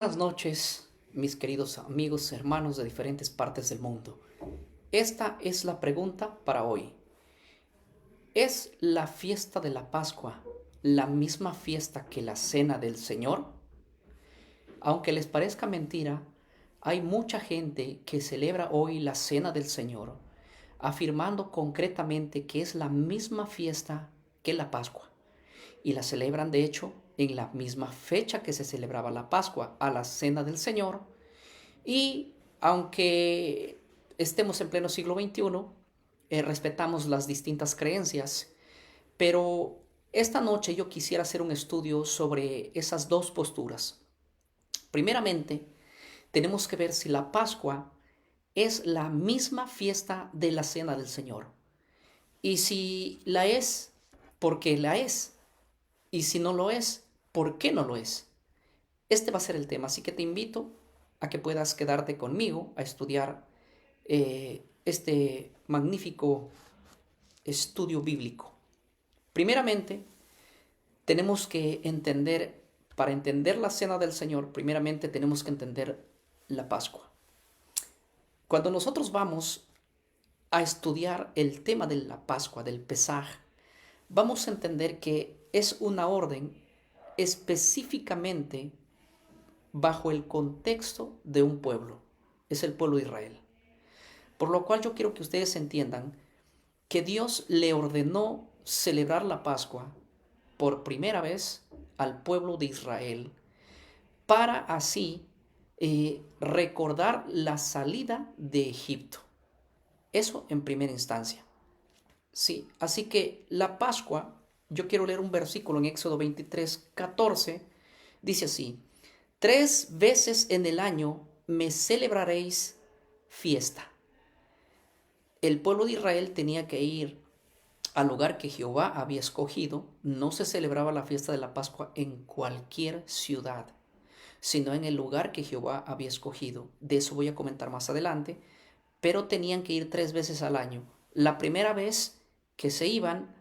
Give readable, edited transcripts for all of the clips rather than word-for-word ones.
Buenas noches, mis queridos amigos, hermanos de diferentes partes del mundo. Esta es la pregunta para hoy. ¿Es la fiesta de la Pascua la misma fiesta que la Cena del Señor? Aunque les parezca mentira, hay mucha gente que celebra hoy la Cena del Señor, afirmando concretamente que es la misma fiesta que la Pascua. Y la celebran, de hecho, en la misma fecha que se celebraba la Pascua, a la Cena del Señor. Y aunque estemos en pleno siglo XXI, respetamos las distintas creencias, pero esta noche yo quisiera hacer un estudio sobre esas dos posturas. Primeramente, tenemos que ver si la Pascua es la misma fiesta de la Cena del Señor. Y si la es, ¿por qué la es? Y si no lo es, ¿por qué no lo es? Este va a ser el tema, así que te invito a que puedas quedarte conmigo a estudiar este magnífico estudio bíblico. Primeramente, tenemos que entender, para entender la cena del Señor, primeramente tenemos que entender la Pascua. Cuando nosotros vamos a estudiar el tema de la Pascua, del Pesaj, vamos a entender que es una orden específicamente bajo el contexto de un pueblo. Es el pueblo de Israel. Por lo cual yo quiero que ustedes entiendan que Dios le ordenó celebrar la Pascua por primera vez al pueblo de Israel para así recordar la salida de Egipto. Eso en primera instancia. Sí, así que la Pascua, yo quiero leer un versículo en Éxodo 23:14, dice así: 3 veces en el año me celebraréis fiesta. El pueblo de Israel tenía que ir al lugar que Jehová había escogido. No se celebraba la fiesta de la Pascua en cualquier ciudad, sino en el lugar que Jehová había escogido. De eso voy a comentar más adelante, pero tenían que ir 3 veces al año. La primera vez que se iban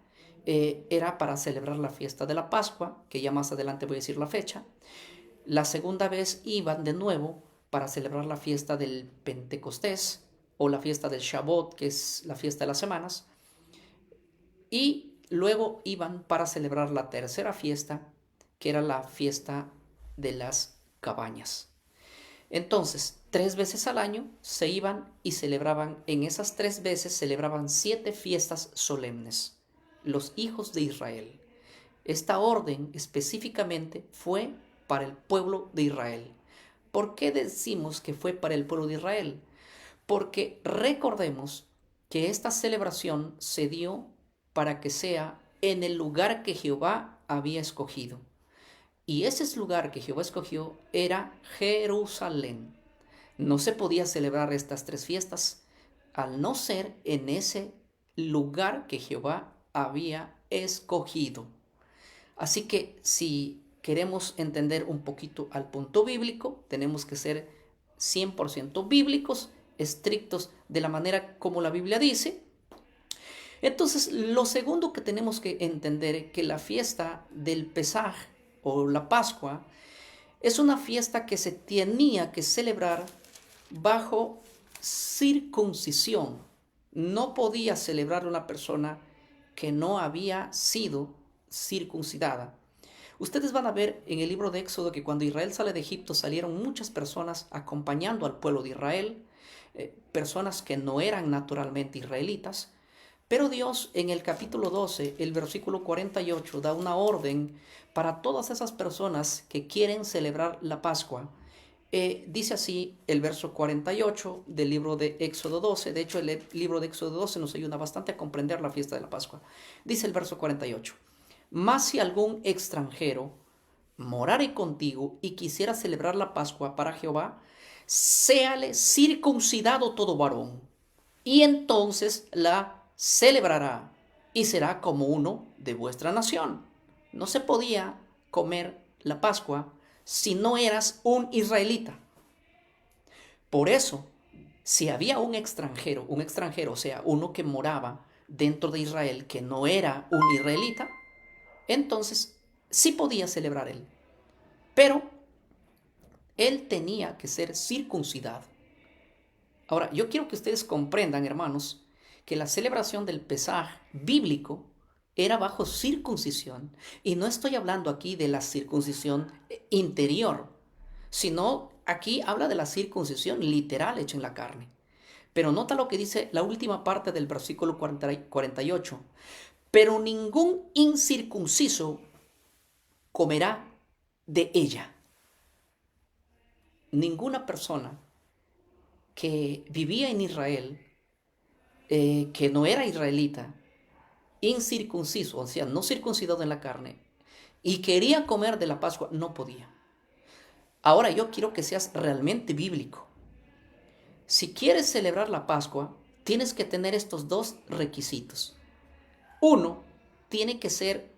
era para celebrar la fiesta de la Pascua, que ya más adelante voy a decir la fecha. La segunda vez iban de nuevo para celebrar la fiesta del Pentecostés o la fiesta del Shavuot, que es la fiesta de las semanas. Y luego iban para celebrar la tercera fiesta, que era la fiesta de las cabañas. Entonces, 3 veces al año se iban y celebraban, en esas 3 veces celebraban 7 fiestas solemnes, los hijos de Israel. Esta orden específicamente fue para el pueblo de Israel. ¿Por qué decimos que fue para el pueblo de Israel? Porque recordemos que esta celebración se dio para que sea en el lugar que Jehová había escogido. Y ese lugar que Jehová escogió era Jerusalén. No se podía celebrar estas 3 fiestas al no ser en ese lugar que Jehová había escogido. Así que si queremos entender un poquito al punto bíblico, tenemos que ser 100% bíblicos, estrictos de la manera como la Biblia dice. Entonces, lo segundo que tenemos que entender es que la fiesta del Pesaj o la Pascua es una fiesta que se tenía que celebrar bajo circuncisión. No podía celebrar una persona que no había sido circuncidada. Ustedes van a ver en el libro de Éxodo que cuando Israel sale de Egipto salieron muchas personas acompañando al pueblo de Israel, personas que no eran naturalmente israelitas, pero Dios en el capítulo 12, el versículo 48, da una orden para todas esas personas que quieren celebrar la Pascua. Dice así el verso 48 del libro de Éxodo 12. De hecho, el libro de Éxodo 12 nos ayuda bastante a comprender la fiesta de la Pascua. Dice el verso 48: Mas si algún extranjero morare contigo y quisiera celebrar la Pascua para Jehová, séale circuncidado todo varón, y entonces la celebrará y será como uno de vuestra nación. No se podía comer la Pascua si no eras un israelita. Por eso, si había un extranjero, o sea, uno que moraba dentro de Israel que no era un israelita, entonces sí podía celebrar él. Pero él tenía que ser circuncidado. Ahora, yo quiero que ustedes comprendan, hermanos, que la celebración del Pesaj bíblico era bajo circuncisión. Y no estoy hablando aquí de la circuncisión interior, sino aquí habla de la circuncisión literal hecha en la carne. Pero nota lo que dice la última parte del versículo 48. Pero ningún incircunciso comerá de ella. Ninguna persona que vivía en Israel, que no era israelita, incircunciso, o sea, no circuncidado en la carne, y quería comer de la Pascua, no podía. Ahora yo quiero que seas realmente bíblico. Si quieres celebrar la Pascua, tienes que tener estos dos requisitos. Uno, tiene que ser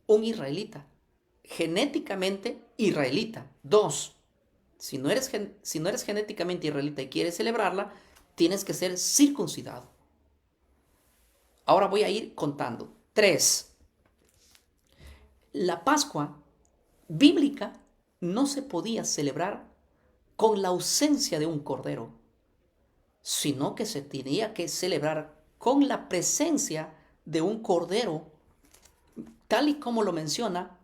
un israelita, genéticamente israelita. Dos, si no eres genéticamente israelita y quieres celebrarla, tienes que ser circuncidado. Ahora voy a ir contando. 3. La Pascua bíblica no se podía celebrar con la ausencia de un cordero, sino que se tenía que celebrar con la presencia de un cordero, tal y como lo menciona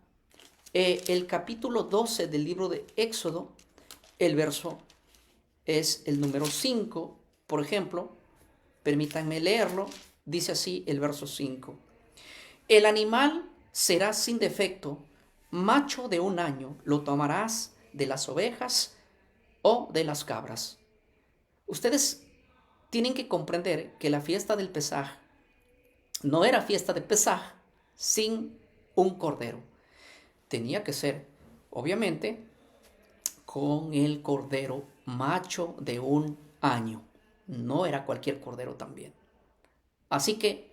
el capítulo 12 del libro de Éxodo. El verso es el número 5, por ejemplo. Permítanme leerlo. Dice así el verso 5. El animal será sin defecto, macho de 1 año, lo tomarás de las ovejas o de las cabras. Ustedes tienen que comprender que la fiesta del Pesaj no era fiesta de Pesaj sin un cordero. Tenía que ser, obviamente, con el cordero macho de 1 año. No era cualquier cordero también. Así que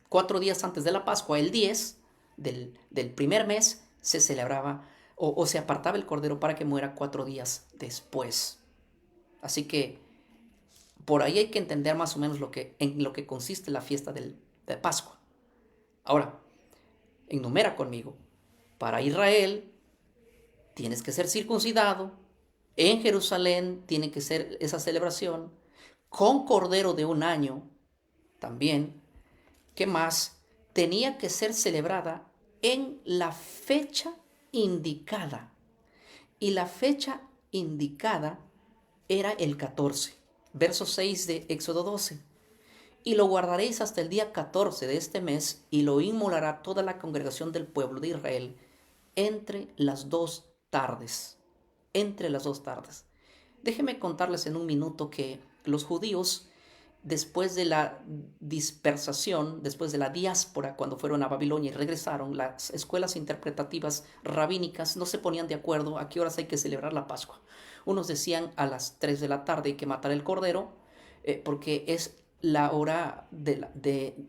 4 días antes de la Pascua, el 10 del primer mes, se celebraba o se apartaba el cordero para que muera 4 días después. Así que por ahí hay que entender más o menos en lo que consiste la fiesta de Pascua. Ahora, enumera conmigo. Para Israel tienes que ser circuncidado. En Jerusalén tiene que ser esa celebración. Con cordero de 1 año también. ¿Qué más? Tenía que ser celebrada en la fecha indicada. Y la fecha indicada era el 14. Verso 6 de Éxodo 12. Y lo guardaréis hasta el día 14 de este mes, y lo inmolará toda la congregación del pueblo de Israel entre las 2 tardes. Entre las 2 tardes. Déjenme contarles en un minuto que los judíos, después de la dispersación, después de la diáspora, cuando fueron a Babilonia y regresaron, las escuelas interpretativas rabínicas no se ponían de acuerdo a qué horas hay que celebrar la Pascua. Unos decían a las 3 de la tarde hay que matar el cordero, porque es la hora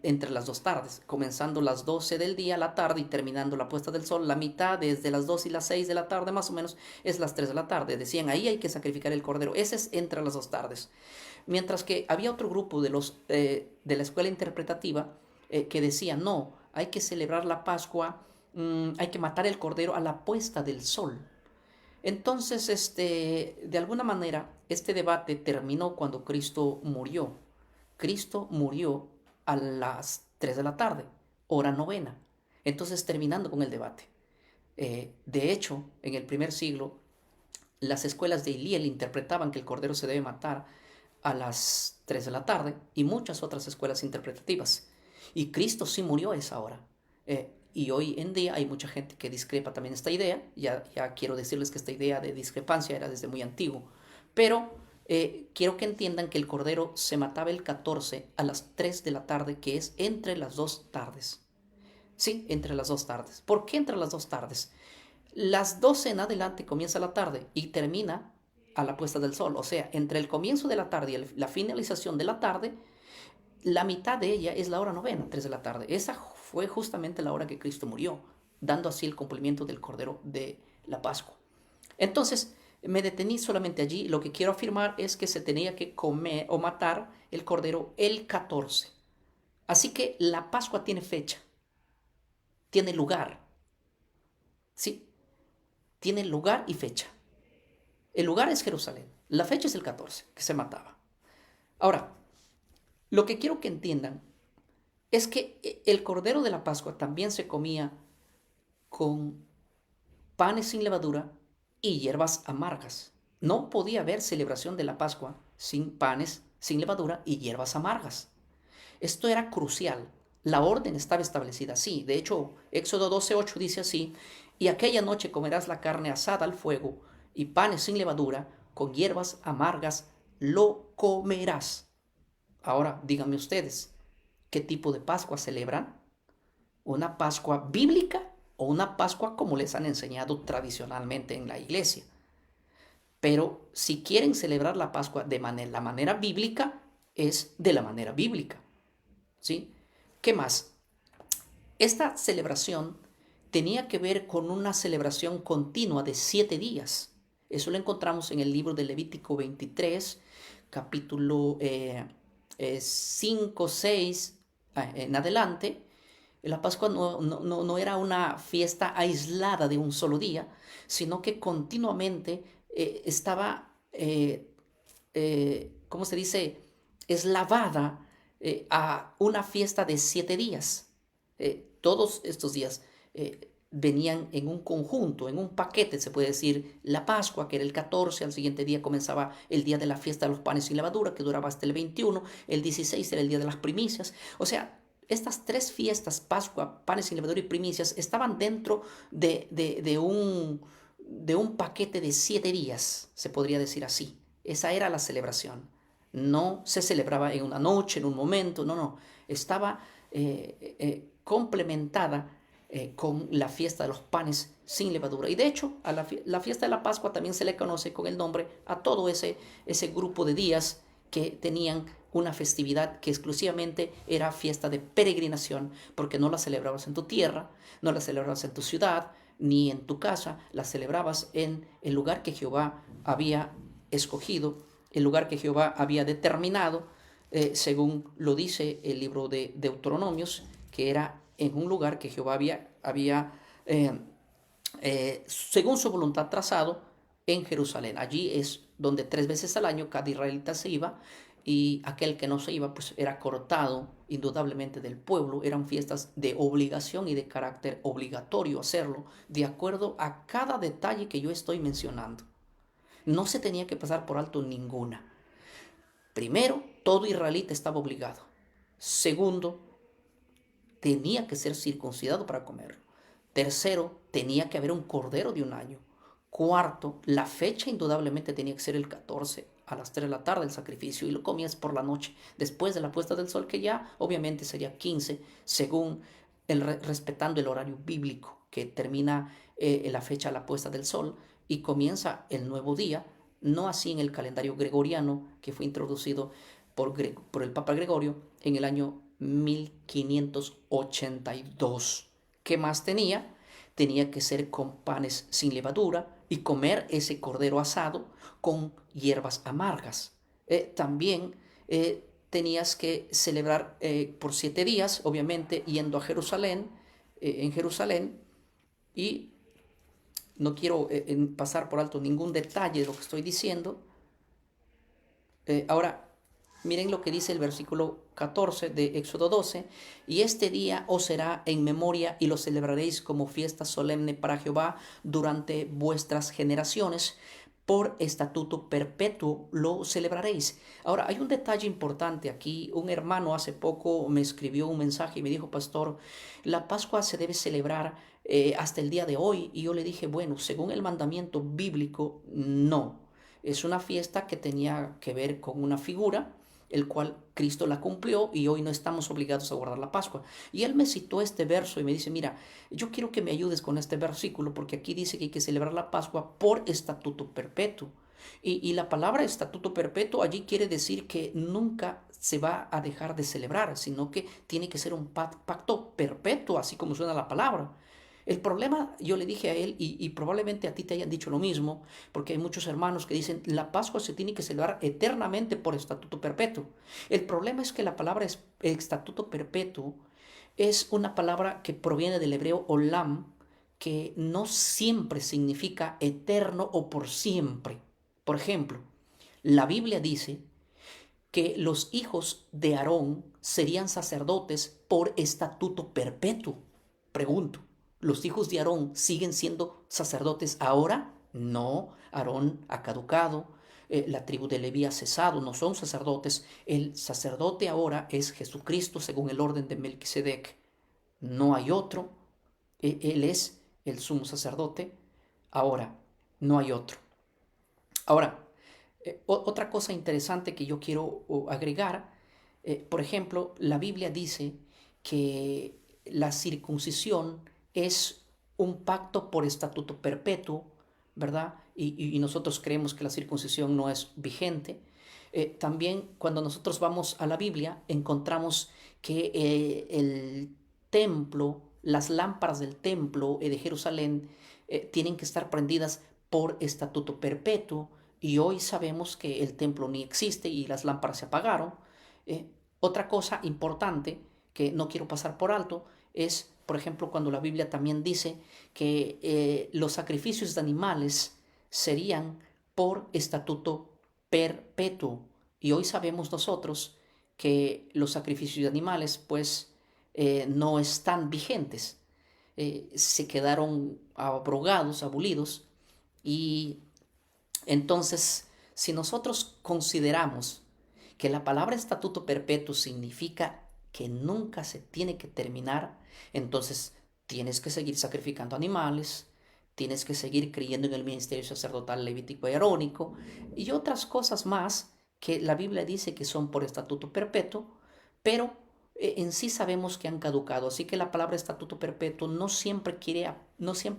entre las 2 tardes, comenzando las 12 del día, la tarde, y terminando la puesta del sol, la mitad, desde las 2 y las 6 de la tarde más o menos, es las 3 de la tarde. Decían, ahí hay que sacrificar el cordero. Ese es entre las 2 tardes. Mientras que había otro grupo de la escuela interpretativa que decía, no, hay que celebrar la Pascua, hay que matar el cordero a la puesta del sol. Entonces, de alguna manera, este debate terminó cuando Cristo murió. Cristo murió a las 3 de la tarde, hora novena. Entonces, terminando con el debate. De hecho, en el primer siglo, las escuelas de Hillel interpretaban que el cordero se debe matar a las 3 de la tarde, y muchas otras escuelas interpretativas. Y Cristo sí murió a esa hora. Y hoy en día hay mucha gente que discrepa también esta idea. Ya quiero decirles que esta idea de discrepancia era desde muy antiguo. Pero quiero que entiendan que el cordero se mataba el 14 a las 3 de la tarde, que es entre las 2 tardes. Sí, entre las 2 tardes. ¿Por qué entre las 2 tardes? Las 12 en adelante comienza la tarde y termina a la puesta del sol. O sea, entre el comienzo de la tarde y la finalización de la tarde, la mitad de ella es la hora novena, 3 de la tarde. Esa fue justamente la hora que Cristo murió, dando así el cumplimiento del cordero de la Pascua. Entonces, me detení solamente allí. Lo que quiero afirmar es que se tenía que comer o matar el cordero el 14. Así que la Pascua tiene fecha, tiene lugar. ¿Sí? tiene lugar y fecha. El lugar es Jerusalén. La fecha es el 14, que se mataba. Ahora, lo que quiero que entiendan es que el cordero de la Pascua también se comía con panes sin levadura y hierbas amargas. No podía haber celebración de la Pascua sin panes sin levadura y hierbas amargas. Esto era crucial. La orden estaba establecida así. De hecho, Éxodo 12:8 dice así: y aquella noche comerás la carne asada al fuego y panes sin levadura, con hierbas amargas lo comerás. Ahora, díganme ustedes, ¿qué tipo de Pascua celebran? ¿Una Pascua bíblica o una Pascua como les han enseñado tradicionalmente en la iglesia? Pero si quieren celebrar la Pascua de la manera bíblica, es de la manera bíblica. ¿Sí? ¿Qué más? Esta celebración tenía que ver con una celebración continua de 7 días. Eso lo encontramos en el libro de Levítico 23, capítulo 5, 6 en adelante. La Pascua no era una fiesta aislada de un solo día, sino que continuamente estaba, ¿cómo se dice?, eslavada a una fiesta de 7 días. Todos estos días venían en un conjunto, en un paquete, se puede decir. La Pascua, que era el 14, al siguiente día comenzaba el día de la fiesta de los panes sin levadura, que duraba hasta el 21, el 16 era el día de las primicias. O sea, estas 3 fiestas, Pascua, panes sin levadura y primicias, estaban dentro de un paquete de 7 días, se podría decir así. Esa era la celebración. No se celebraba en una noche, en un momento, no. Estaba complementada con la fiesta de los panes sin levadura. Y de hecho, a la fiesta de la Pascua también se le conoce con el nombre a todo ese grupo de días que tenían una festividad que exclusivamente era fiesta de peregrinación, porque no la celebrabas en tu tierra, no la celebrabas en tu ciudad, ni en tu casa, la celebrabas en el lugar que Jehová había escogido, el lugar que Jehová había determinado, según lo dice el libro de Deuteronomios, que era en un lugar que Jehová había según su voluntad trazado en Jerusalén. Allí es donde 3 veces al año cada israelita se iba, y aquel que no se iba pues era cortado indudablemente del pueblo. Eran fiestas de obligación y de carácter obligatorio hacerlo, de acuerdo a cada detalle que yo estoy mencionando. No se tenía que pasar por alto ninguna. Primero, todo israelita estaba obligado. Segundo, tenía que ser circuncidado para comerlo. Tercero, tenía que haber un cordero de un año. Cuarto, la fecha indudablemente tenía que ser el 14 a las 3 de la tarde el sacrificio, y lo comías por la noche, después de la puesta del sol, que ya obviamente sería 15, según respetando el horario bíblico, que termina la fecha de la puesta del sol y comienza el nuevo día, no así en el calendario gregoriano que fue introducido por el Papa Gregorio en el año 1582. ¿Qué más tenía? Tenía que ser con panes sin levadura y comer ese cordero asado con hierbas amargas. También tenías que celebrar por 7 días, obviamente yendo a Jerusalén, en Jerusalén, y no quiero pasar por alto ningún detalle de lo que estoy diciendo. Ahora, miren lo que dice el versículo 14 de Éxodo 12: y este día os será en memoria y lo celebraréis como fiesta solemne para Jehová durante vuestras generaciones. Por estatuto perpetuo lo celebraréis. Ahora, hay un detalle importante aquí. Un hermano hace poco me escribió un mensaje y me dijo: pastor, la Pascua se debe celebrar hasta el día de hoy. Y yo le dije: bueno, según el mandamiento bíblico, no. Es una fiesta que tenía que ver con una figura, el cual Cristo la cumplió, y hoy no estamos obligados a guardar la Pascua. Y él me citó este verso y me dice: mira, yo quiero que me ayudes con este versículo, porque aquí dice que hay que celebrar la Pascua por estatuto perpetuo. Y la palabra estatuto perpetuo allí quiere decir que nunca se va a dejar de celebrar, sino que tiene que ser un pacto perpetuo, así como suena la palabra. El problema, yo le dije a él, y probablemente a ti te hayan dicho lo mismo, porque hay muchos hermanos que dicen: la Pascua se tiene que celebrar eternamente por estatuto perpetuo. El problema es que la palabra estatuto perpetuo es una palabra que proviene del hebreo olam, que no siempre significa eterno o por siempre. Por ejemplo, la Biblia dice que los hijos de Aarón serían sacerdotes por estatuto perpetuo. Pregunto, ¿los hijos de Aarón siguen siendo sacerdotes ahora? No, Aarón ha caducado, la tribu de Leví ha cesado, no son sacerdotes. El sacerdote ahora es Jesucristo según el orden de Melquisedec. No hay otro, él es el sumo sacerdote, ahora no hay otro. Ahora, otra cosa interesante que yo quiero agregar, por ejemplo, la Biblia dice que la circuncisión es un pacto por estatuto perpetuo, ¿verdad? Y nosotros creemos que la circuncisión no es vigente. También cuando nosotros vamos a la Biblia encontramos que el templo, las lámparas del templo de Jerusalén tienen que estar prendidas por estatuto perpetuo, y hoy sabemos que el templo ni existe y las lámparas se apagaron. Eh, Otra cosa importante que no quiero pasar por alto es, por ejemplo, cuando la Biblia también dice que los sacrificios de animales serían por estatuto perpetuo. Y hoy sabemos nosotros que los sacrificios de animales pues no están vigentes. Se quedaron abrogados, abolidos, y entonces, si nosotros consideramos que la palabra estatuto perpetuo significa que nunca se tiene que terminar, entonces tienes que seguir sacrificando animales, tienes que seguir creyendo en el ministerio sacerdotal levítico y arónico y otras cosas más que la Biblia dice que son por estatuto perpetuo, pero en sí sabemos que han caducado. Así que la palabra estatuto perpetuo no siempre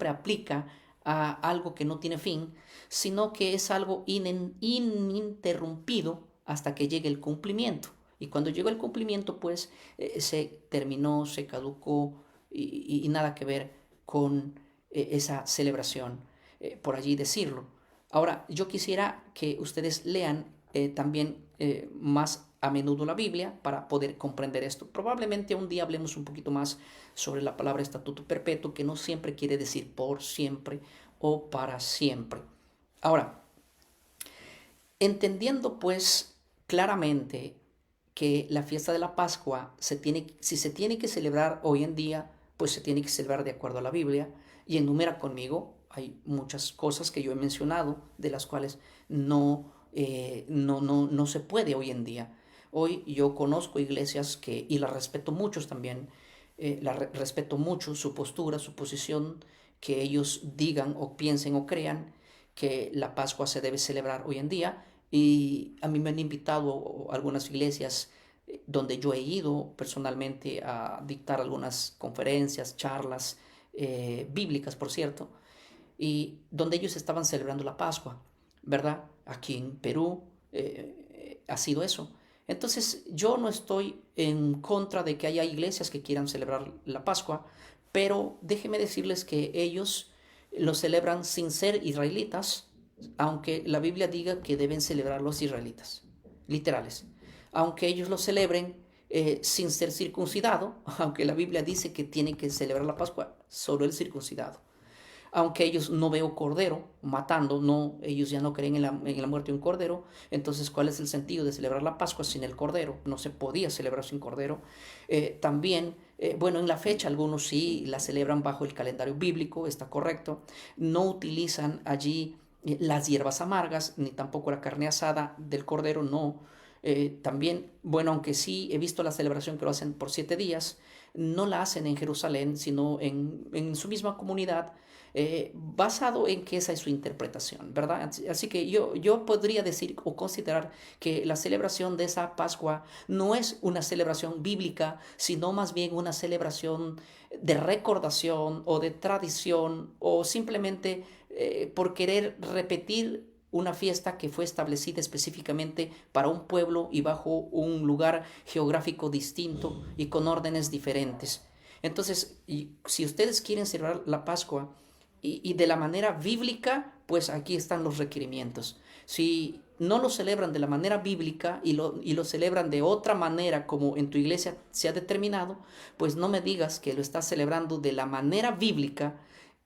aplica a algo que no tiene fin, sino que es algo ininterrumpido hasta que llegue el cumplimiento. Y cuando llegó el cumplimiento, pues se terminó, se caducó y nada que ver con esa celebración, por allí decirlo. Ahora, yo quisiera que ustedes lean también más a menudo la Biblia para poder comprender esto. Probablemente un día hablemos un poquito más sobre la palabra estatuto perpetuo, que no siempre quiere decir por siempre o para siempre. Ahora, entendiendo pues claramente que la fiesta de la Pascua si se tiene que celebrar hoy en día, pues se tiene que celebrar de acuerdo a la Biblia. Y enumera conmigo, hay muchas cosas que yo he mencionado de las cuales no se puede hoy en día. Hoy yo conozco iglesias y las respeto muchos también, respeto mucho su postura, su posición, que ellos digan o piensen o crean que la Pascua se debe celebrar hoy en día. Y a mí me han invitado a algunas iglesias donde yo he ido personalmente a dictar algunas conferencias, charlas bíblicas, por cierto, y donde ellos estaban celebrando la Pascua, ¿verdad? Aquí en Perú ha sido eso. Entonces yo no estoy en contra de que haya iglesias que quieran celebrar la Pascua, pero déjenme decirles que ellos lo celebran sin ser israelitas, aunque la Biblia diga que deben celebrar los israelitas, literales. Aunque ellos lo celebren sin ser circuncidado, aunque la Biblia dice que tienen que celebrar la Pascua solo el circuncidado. Aunque ellos no veo cordero matando, no, ellos ya no creen en la muerte de un cordero. Entonces, ¿cuál es el sentido de celebrar la Pascua sin el cordero? No se podía celebrar sin cordero. También, bueno, en la fecha algunos sí la celebran bajo el calendario bíblico, está correcto. No utilizan allí las hierbas amargas, ni tampoco la carne asada del cordero, no. También, bueno, aunque sí he visto la celebración que lo hacen por 7 días, no la hacen en Jerusalén, sino en su misma comunidad, basado en que esa es su interpretación, ¿verdad? Así que yo podría decir o considerar que la celebración de esa Pascua no es una celebración bíblica, sino más bien una celebración de recordación o de tradición, o simplemente por querer repetir una fiesta que fue establecida específicamente para un pueblo y bajo un lugar geográfico distinto y con órdenes diferentes. Entonces, si ustedes quieren celebrar la Pascua y de la manera bíblica, pues aquí están los requerimientos. Si no lo celebran de la manera bíblica y lo celebran de otra manera como en tu iglesia se ha determinado, pues no me digas que lo estás celebrando de la manera bíblica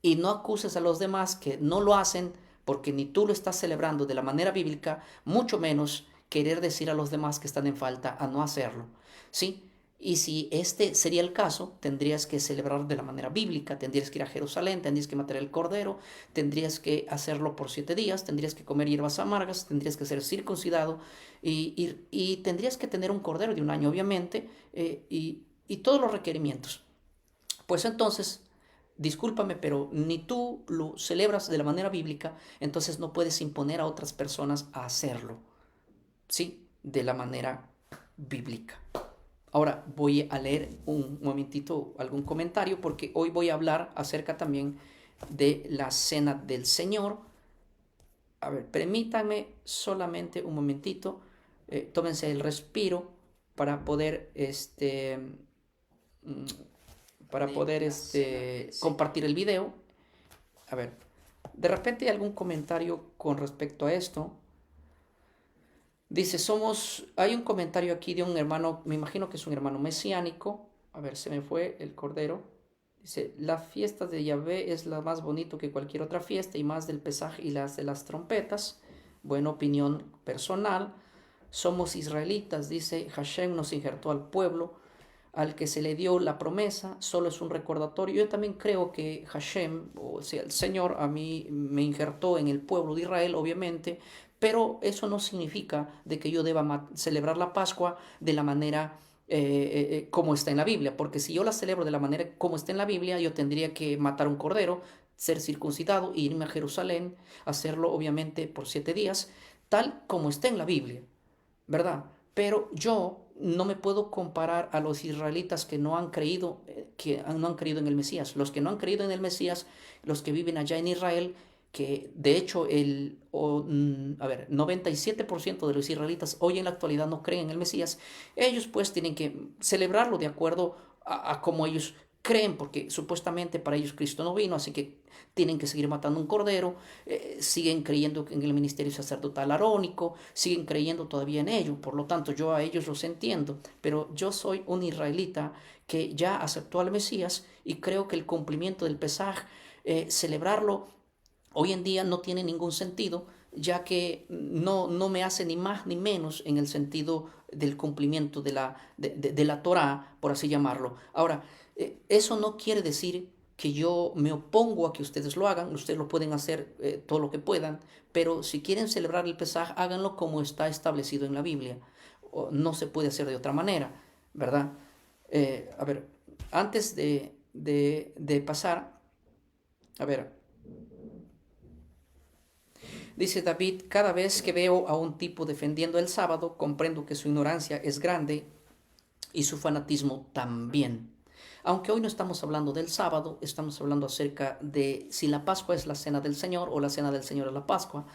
y no acuses a los demás que no lo hacen porque ni tú lo estás celebrando de la manera bíblica, mucho menos querer decir a los demás que están en falta a no hacerlo. ¿Sí? Y si este sería el caso, tendrías que celebrar de la manera bíblica, tendrías que ir a Jerusalén, tendrías que matar el cordero, tendrías que hacerlo por 7 días, tendrías que comer hierbas amargas, tendrías que ser circuncidado y tendrías que tener un cordero de un año, obviamente, y todos los requerimientos. Pues entonces, discúlpame, pero ni tú lo celebras de la manera bíblica, entonces no puedes imponer a otras personas a hacerlo, ¿sí? De la manera bíblica. Ahora voy a leer un momentito algún comentario porque hoy voy a hablar acerca también de la cena del Señor. A ver, permítanme solamente un momentito, tómense el respiro para poder mm, compartir el video. A ver, de repente hay algún comentario con respecto a esto. Dice, hay un comentario aquí de un hermano, me imagino que es un hermano mesiánico. A ver, se me fue el cordero. Dice, la fiesta de Yahvé es la más bonito que cualquier otra fiesta y más del Pesaj y las de las trompetas. Buena opinión personal. Somos israelitas, dice, Hashem nos injertó al pueblo al que se le dio la promesa, solo es un recordatorio. Yo también creo que Hashem, o sea, el Señor, a mí me injertó en el pueblo de Israel, obviamente, pero eso no significa de que yo deba celebrar la Pascua de la manera como está en la Biblia, porque si yo la celebro de la manera como está en la Biblia, yo tendría que matar un cordero, ser circuncidado, irme a Jerusalén, hacerlo obviamente por 7 días, tal como está en la Biblia, ¿verdad? Pero yo no me puedo comparar a los israelitas que no han creído, no han creído en el Mesías. Los que no han creído en el Mesías, los que viven allá en Israel, que de hecho 97% de los israelitas hoy en la actualidad no creen en el Mesías, ellos pues tienen que celebrarlo de acuerdo a como ellos creen, porque supuestamente para ellos Cristo no vino, así que tienen que seguir matando un cordero, siguen creyendo en el ministerio sacerdotal arónico, siguen creyendo todavía en ello, por lo tanto yo a ellos los entiendo, pero yo soy un israelita que ya aceptó al Mesías y creo que el cumplimiento del Pesaj, celebrarlo hoy en día no tiene ningún sentido, ya que no me hace ni más ni menos en el sentido del cumplimiento de la Torá, por así llamarlo. Ahora, eso no quiere decir que yo me opongo a que ustedes lo hagan, ustedes lo pueden hacer todo lo que puedan, pero si quieren celebrar el Pesaj, háganlo como está establecido en la Biblia. No se puede hacer de otra manera, ¿verdad? A ver, antes de pasar, a ver, dice David, cada vez que veo a un tipo defendiendo el sábado, comprendo que su ignorancia es grande y su fanatismo también. Aunque hoy no estamos hablando del sábado, estamos hablando acerca de si la Pascua es la cena del Señor o la cena del Señor es la Pascua.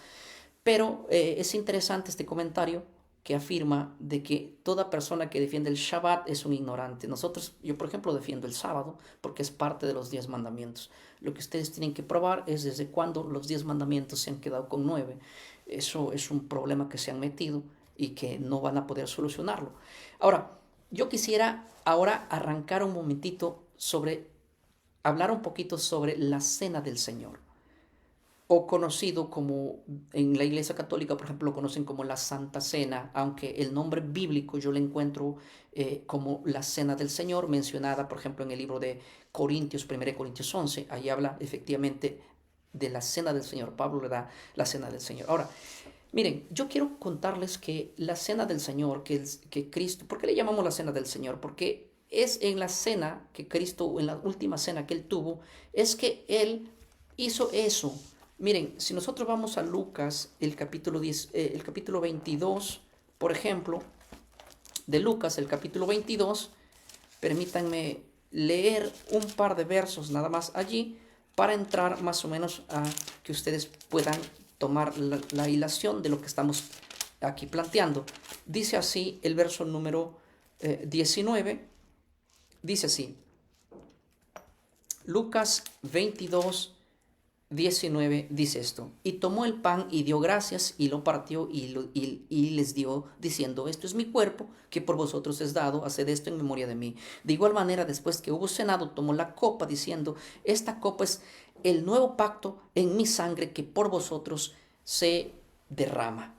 Pero es interesante este comentario que afirma de que toda persona que defiende el Shabbat es un ignorante. Yo por ejemplo defiendo el sábado porque es parte de los 10 mandamientos. Lo que ustedes tienen que probar es desde cuándo los 10 mandamientos se han quedado con 9. Eso es un problema que se han metido y que no van a poder solucionarlo. Ahora, yo quisiera ahora arrancar un momentito hablar un poquito sobre la cena del Señor, o conocido como, en la Iglesia Católica, por ejemplo, lo conocen como la Santa Cena, aunque el nombre bíblico yo lo encuentro como la Cena del Señor, mencionada, por ejemplo, en el libro de Corintios, 1 Corintios 11, ahí habla efectivamente de la Cena del Señor. Pablo le da la Cena del Señor. Ahora, miren, yo quiero contarles que la Cena del Señor, que Cristo, ¿por qué le llamamos la Cena del Señor? Porque es en la cena que Cristo, en la última cena que Él tuvo, es que Él hizo eso. Miren, si nosotros vamos a Lucas, el capítulo 22, por ejemplo, de Lucas, el capítulo 22, permítanme leer un par de versos nada más allí para entrar más o menos a que ustedes puedan tomar la hilación de lo que estamos aquí planteando. Dice así el verso número 19, dice así, Lucas 22, 19 dice esto, y tomó el pan y dio gracias y lo partió y les dio diciendo, esto es mi cuerpo que por vosotros es dado, haced esto en memoria de mí. De igual manera, después que hubo cenado, tomó la copa diciendo, esta copa es el nuevo pacto en mi sangre que por vosotros se derrama.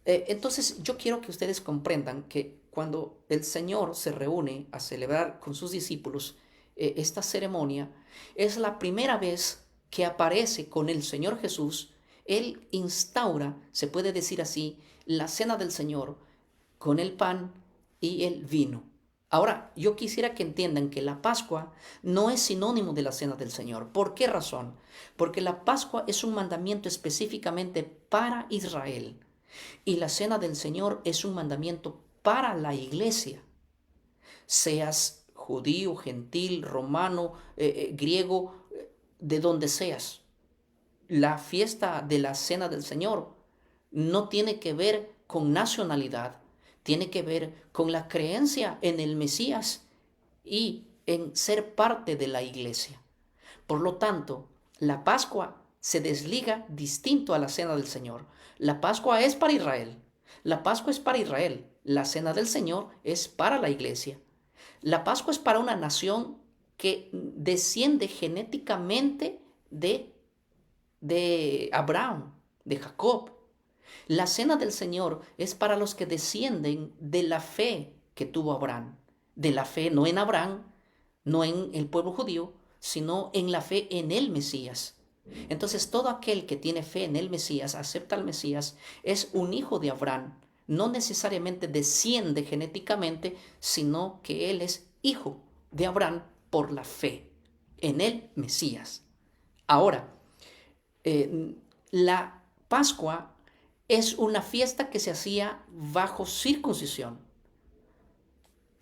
Entonces yo quiero que ustedes comprendan que cuando el Señor se reúne a celebrar con sus discípulos esta ceremonia, es la primera vez que aparece con el Señor Jesús. Él instaura, se puede decir así, la cena del Señor con el pan y el vino. Ahora, yo quisiera que entiendan que la Pascua no es sinónimo de la cena del Señor. ¿Por qué razón? Porque la Pascua es un mandamiento específicamente para Israel y la cena del Señor es un mandamiento para la iglesia. Seas judío, gentil, romano, griego, de donde seas. La fiesta de la cena del Señor no tiene que ver con nacionalidad, tiene que ver con la creencia en el Mesías y en ser parte de la iglesia. Por lo tanto, la Pascua se desliga distinto a la cena del Señor. La Pascua es para Israel. La Pascua es para Israel. La cena del Señor es para la iglesia. La Pascua es para una nación que desciende genéticamente de Abraham, de Jacob. La cena del Señor es para los que descienden de la fe que tuvo Abraham. De la fe no en Abraham, no en el pueblo judío, sino en la fe en el Mesías. Entonces todo aquel que tiene fe en el Mesías, acepta al Mesías, es un hijo de Abraham. No necesariamente desciende genéticamente, sino que él es hijo de Abraham por la fe en el Mesías. Ahora, la Pascua es una fiesta que se hacía bajo circuncisión.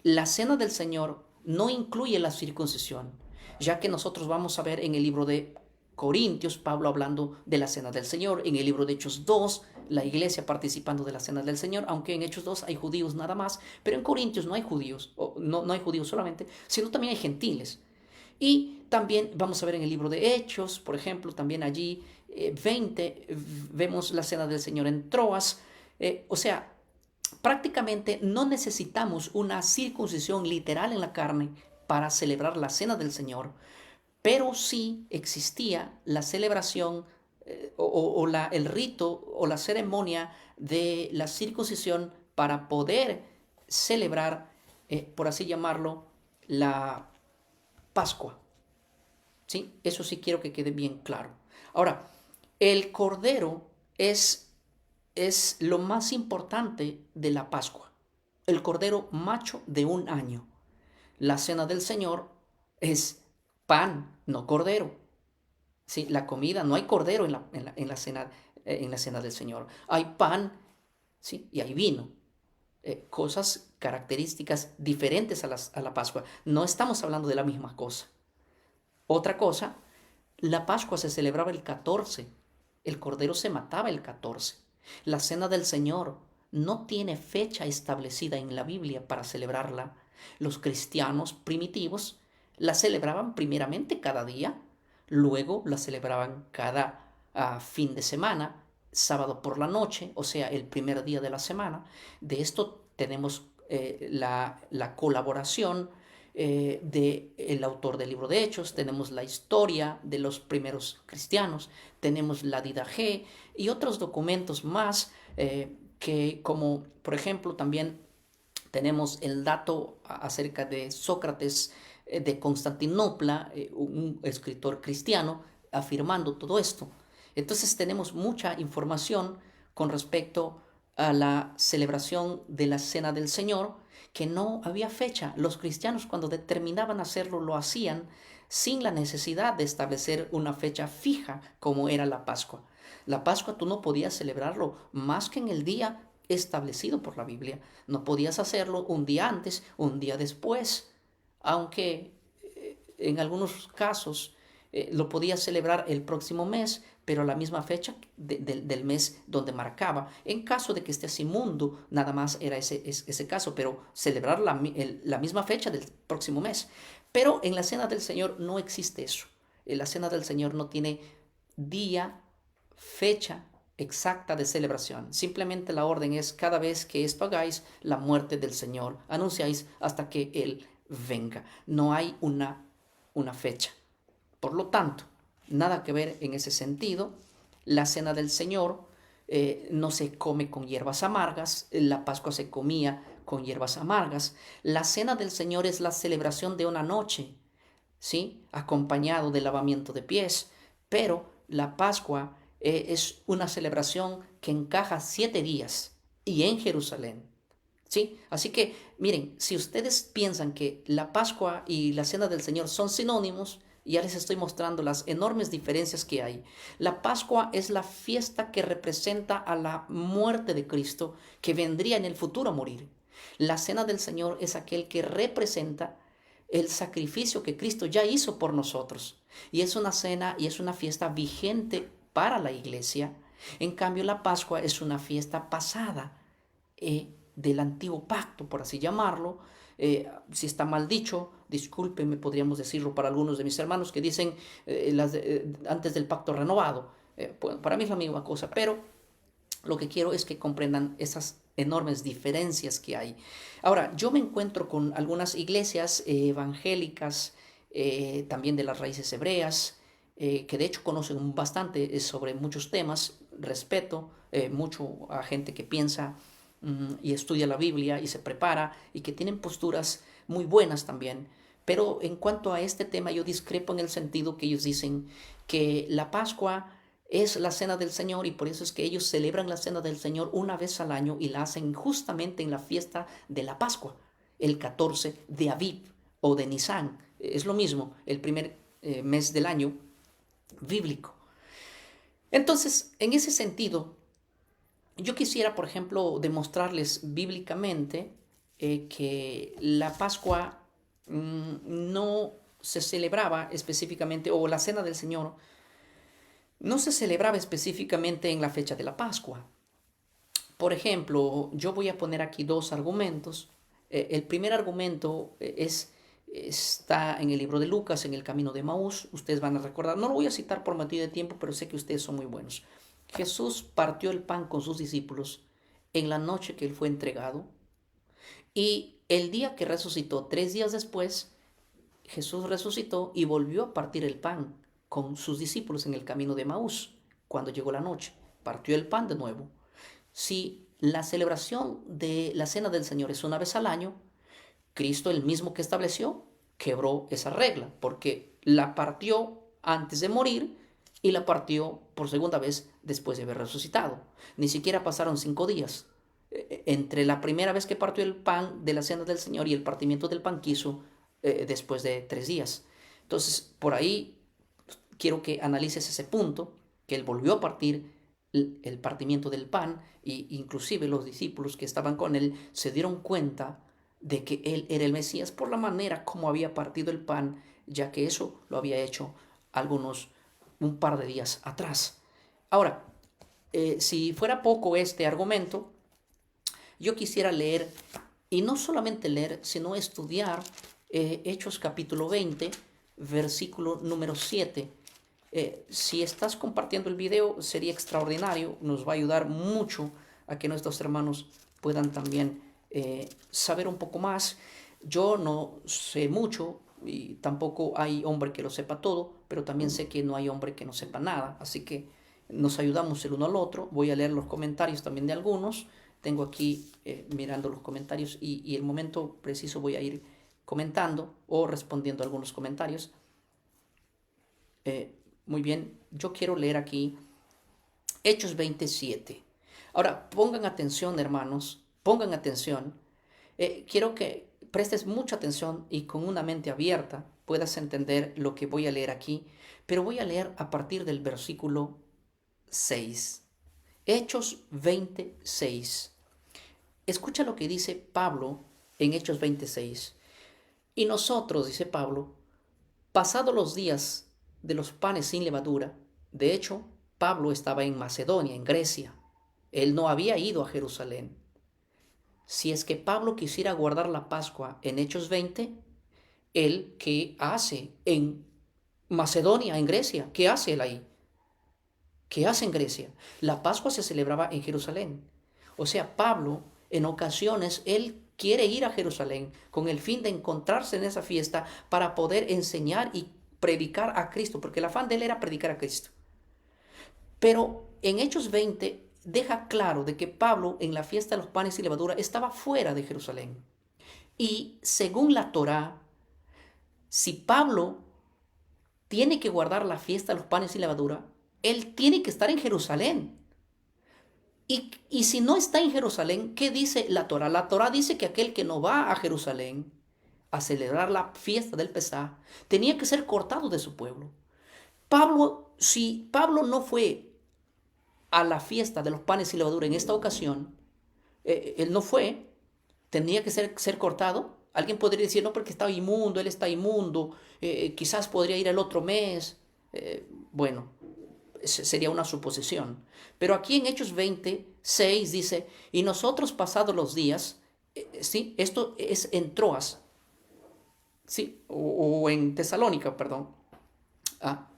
La cena del Señor no incluye la circuncisión, ya que nosotros vamos a ver en el libro de Corintios, Pablo hablando de la cena del Señor, en el libro de Hechos 2, la iglesia participando de la cena del Señor, aunque en Hechos 2 hay judíos nada más, pero en Corintios no hay judíos, no hay judíos solamente, sino también hay gentiles. Y también vamos a ver en el libro de Hechos, por ejemplo, también allí 20, vemos la cena del Señor en Troas. O sea, prácticamente no necesitamos una circuncisión literal en la carne para celebrar la cena del Señor, pero sí existía la celebración el rito o la ceremonia de la circuncisión para poder celebrar, por así llamarlo, la Pascua. ¿Sí? Eso sí quiero que quede bien claro. Ahora, el cordero es lo más importante de la Pascua. El cordero macho de 1 año. La cena del Señor es pan, no cordero. ¿Sí? La comida, no hay cordero en la cena del Señor. Hay pan, ¿sí? Y hay vino. Cosas características diferentes a la Pascua. No estamos hablando de la misma cosa. Otra cosa, la Pascua se celebraba el 14, el cordero se mataba el 14. La cena del Señor no tiene fecha establecida en la Biblia para celebrarla. Los cristianos primitivos la celebraban primeramente cada día, luego la celebraban cada fin de semana, sábado por la noche, o sea, el primer día de la semana. De esto tenemos la colaboración del autor del libro de Hechos, tenemos la historia de los primeros cristianos, tenemos la Didaché y otros documentos más que, como por ejemplo también tenemos el dato acerca de Sócrates de Constantinopla, un escritor cristiano, afirmando todo esto. Entonces tenemos mucha información con respecto a la celebración de la Cena del Señor, que no había fecha. Los cristianos cuando determinaban hacerlo lo hacían sin la necesidad de establecer una fecha fija como era la Pascua. La Pascua tú no podías celebrarlo más que en el día establecido por la Biblia. No podías hacerlo un día antes, un día después, aunque en algunos casos lo podías celebrar el próximo mes, pero a la misma fecha del mes donde marcaba. En caso de que estés inmundo, nada más era ese caso, pero celebrar la misma fecha del próximo mes. Pero en la Cena del Señor no existe eso. La Cena del Señor no tiene día, fecha exacta de celebración. Simplemente la orden es: cada vez que esto hagáis, la muerte del Señor anunciáis hasta que Él venga. No hay una fecha. Por lo tanto, Nada que ver en ese sentido. La cena del Señor no se come con hierbas amargas, la Pascua se comía con hierbas amargas. La cena del Señor es la celebración de una noche, ¿sí? Acompañado del lavamiento de pies, pero la Pascua es una celebración que encaja 7 días y en Jerusalén. ¿Sí? Así que, miren, si ustedes piensan que la Pascua y la Cena del Señor son sinónimos, ya les estoy mostrando las enormes diferencias que hay. La Pascua es la fiesta que representa a la muerte de Cristo, que vendría en el futuro a morir. La Cena del Señor es aquel que representa el sacrificio que Cristo ya hizo por nosotros. Y es una cena y es una fiesta vigente para la iglesia. En cambio, la Pascua es una fiesta pasada del antiguo pacto, por así llamarlo. Si está mal dicho, discúlpenme, podríamos decirlo para algunos de mis hermanos que dicen antes del pacto renovado. Pues, para mí es la misma cosa, pero lo que quiero es que comprendan esas enormes diferencias que hay. Ahora, yo me encuentro con algunas iglesias evangélicas, también de las raíces hebreas, que de hecho conocen bastante sobre muchos temas. Respeto mucho a gente que piensa y estudia la Biblia y se prepara y que tienen posturas muy buenas también. Pero en cuanto a este tema yo discrepo en el sentido que ellos dicen que la Pascua es la cena del Señor y por eso es que ellos celebran la cena del Señor una vez al año y la hacen justamente en la fiesta de la Pascua, el 14 de Aviv o de Nisan. Es lo mismo, el primer mes del año bíblico. Entonces, en ese sentido, yo quisiera, por ejemplo, demostrarles bíblicamente que la Pascua no se celebraba específicamente, o la Cena del Señor no se celebraba específicamente en la fecha de la Pascua. Por ejemplo, yo voy a poner aquí dos argumentos. El primer argumento está en el libro de Lucas, en el camino de Maús. Ustedes van a recordar, no lo voy a citar por motivo de tiempo, pero sé que ustedes son muy buenos. Jesús partió el pan con sus discípulos en la noche que él fue entregado y el día que resucitó, 3 días después, Jesús resucitó y volvió a partir el pan con sus discípulos en el camino de Maús. Cuando llegó la noche, partió el pan de nuevo. Si la celebración de la Cena del Señor es una vez al año, Cristo, el mismo que estableció, quebró esa regla, porque la partió antes de morir y la partió por segunda vez después de haber resucitado. Ni siquiera pasaron 5 días entre la primera vez que partió el pan de la Cena del Señor y el partimiento del pan que hizo después de 3 días. Entonces, por ahí quiero que analices ese punto, que él volvió a partir el partimiento del pan, e inclusive los discípulos que estaban con él se dieron cuenta de que él era el Mesías por la manera como había partido el pan, ya que eso lo había hecho un par de días atrás. Ahora, si fuera poco este argumento, yo quisiera leer, y no solamente leer, sino estudiar Hechos capítulo 20, versículo número 7. Si estás compartiendo el video, sería extraordinario, nos va a ayudar mucho a que nuestros hermanos puedan también saber un poco más. Yo no sé mucho y tampoco hay hombre que lo sepa todo, pero también sé que no hay hombre que no sepa nada, así que nos ayudamos el uno al otro. Voy a leer los comentarios también de algunos. Tengo aquí mirando los comentarios y el momento preciso voy a ir comentando o respondiendo a algunos comentarios. Muy bien, yo quiero leer aquí Hechos 27. Ahora, pongan atención, hermanos, pongan atención. Quiero que prestes mucha atención y con una mente abierta puedas entender lo que voy a leer aquí, pero voy a leer a partir del versículo 6. Hechos 26. Escucha lo que dice Pablo en Hechos 26. Y nosotros, dice Pablo, pasados los días de los panes sin levadura, de hecho, Pablo estaba en Macedonia, en Grecia. Él no había ido a Jerusalén. Si es que Pablo quisiera guardar la Pascua en Hechos 20, ¿él qué hace en Macedonia, en Grecia? ¿Qué hace él ahí? ¿Qué hace en Grecia? La Pascua se celebraba en Jerusalén. O sea, Pablo, en ocasiones, él quiere ir a Jerusalén con el fin de encontrarse en esa fiesta para poder enseñar y predicar a Cristo, porque el afán de él era predicar a Cristo. Pero en Hechos 20 deja claro de que Pablo en la fiesta de los panes y levadura estaba fuera de Jerusalén. Y según la Torá, si Pablo tiene que guardar la fiesta de los panes y levadura, él tiene que estar en Jerusalén. Y si no está en Jerusalén, ¿qué dice la Torá? La Torá dice que aquel que no va a Jerusalén a celebrar la fiesta del Pesaj tenía que ser cortado de su pueblo. Si Pablo no fue a la fiesta de los panes y levadura en esta ocasión, él no fue, tenía que ser cortado. Alguien podría decir, no, porque está inmundo, él está inmundo, quizás podría ir el otro mes. Bueno, sería una suposición. Pero aquí en Hechos 26 dice, y nosotros pasados los días, ¿sí? Esto es en Troas, ¿sí? O en Tesalónica, perdón.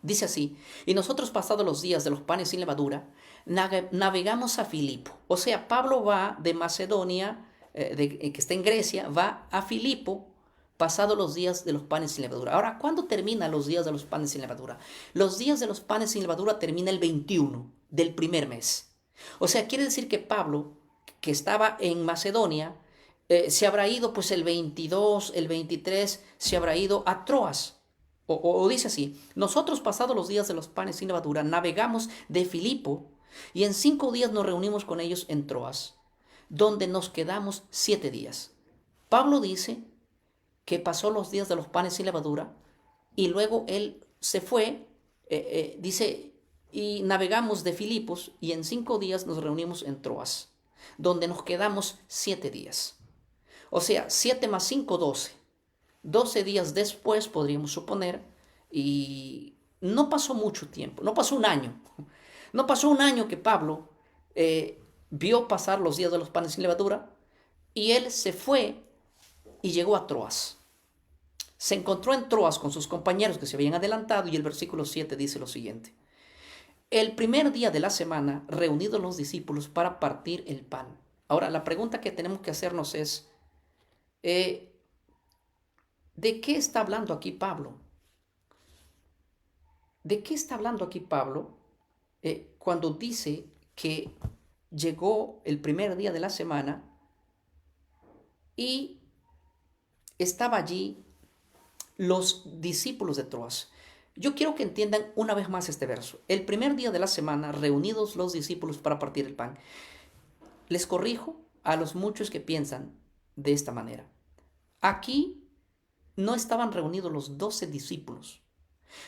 Dice así, y nosotros pasados los días de los panes sin levadura, navegamos a Filipo. O sea, Pablo va de Macedonia, que está en Grecia, va a Filipo, pasados los días de los panes sin levadura. Ahora, ¿cuándo terminan los días de los panes sin levadura? Los días de los panes sin levadura termina el 21 del primer mes. O sea, quiere decir que Pablo, que estaba en Macedonia, se habrá ido pues el 22, el 23, se habrá ido a Troas. O dice así, nosotros pasados los días de los panes sin levadura, navegamos de Filipo y en 5 días nos reunimos con ellos en Troas, donde nos quedamos 7 días. Pablo dice que pasó los días de los panes sin levadura y luego él se fue, dice, y navegamos de Filipos y en 5 días nos reunimos en Troas, donde nos quedamos 7 días. O sea, 7 más 5, 12. 12 días después, podríamos suponer, y no pasó mucho tiempo, no pasó un año. No pasó un año que Pablo vio pasar los días de los panes sin levadura y él se fue y llegó a Troas. Se encontró en Troas con sus compañeros que se habían adelantado y el versículo 7 dice lo siguiente. El primer día de la semana, reunidos los discípulos para partir el pan. Ahora, la pregunta que tenemos que hacernos es, ¿de qué está hablando aquí Pablo? ¿De qué está hablando aquí Pablo cuando dice que llegó el primer día de la semana y estaba allí los discípulos de Troas? Yo quiero que entiendan una vez más este verso. El primer día de la semana, reunidos los discípulos para partir el pan. Les corrijo a los muchos que piensan de esta manera. Aquí no estaban reunidos los 12 discípulos.